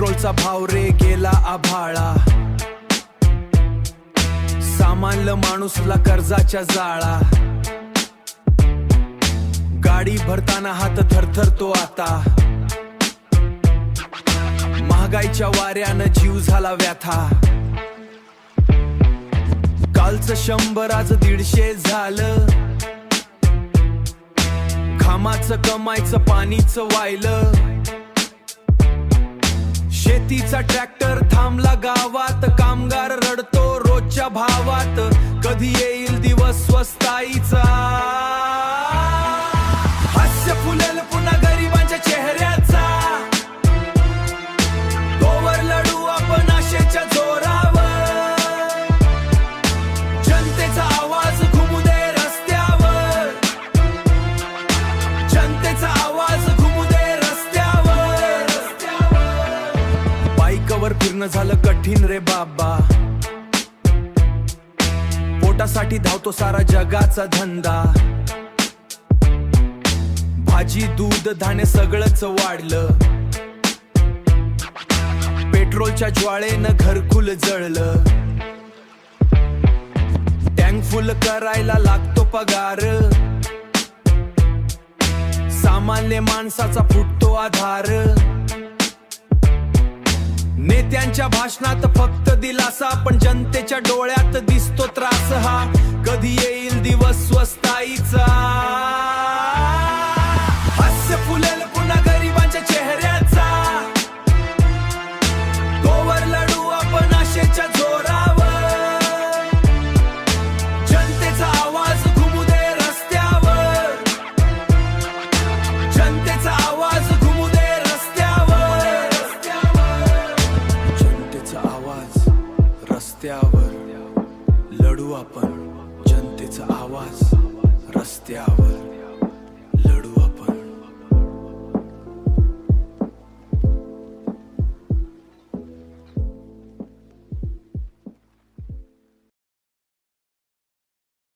पेट्रोलचा भाव रे गेला आभाळा, सामानलं माणूसला कर्जाच्या जाळा, गाडी भरताना हात थरथरतो आता, महागाईच्या वाऱ्यानं जीव झाला व्याथा, कालचं 100 आज 150 झालं, घामाचं कमायचं पाणीचं वायलं, शेतीचा ट्रॅक्टर थांबला गावात, कामगार रडतो रोजच्या भावात, कधी येईल दिवस स्वस्ताईचा, हास्य फुलेल पुन्हा गरिबांच्या चेहऱ्याचा, तोवर लढू आपण आशेच्या जोरावर, जनतेचा आवाज घुमू दे रस्त्यावर, जनतेचा आवाज घुमू दे रस्त्यावर, बाईकवर फिरणं झालं कठीण रे बाबा, पोटासाठी धावतो सारा जगाचा धंदा, भाजी दूध धान्य सगळंच वाढलं, पेट्रोलच्या ज्वाळेनं घरकुल जळलं, टँक फुल करायला लागतो पगार, सामान्य माणसाचा फुटतो आधार, नेत्यांच्या भाषणात फक्त दिलासा, पण जनतेच्या डोळ्यात दिसतो त्रास हा, कधी येईल दिवस स्वस्ताईचा, हास्य फुलेल पुन्हा गरिबांच्या चेहऱ्याचा, तोवर लढू आपण आशेच्या जोरावर, जनतेचा आवाज घुमू दे रस्त्यावर, जनतेचा आवाज घुमू दे रस्त्यावर, जनतेचा आवाज रस्त्यावर, लढू आपण जनतेचा आवाज रस्त्यावर.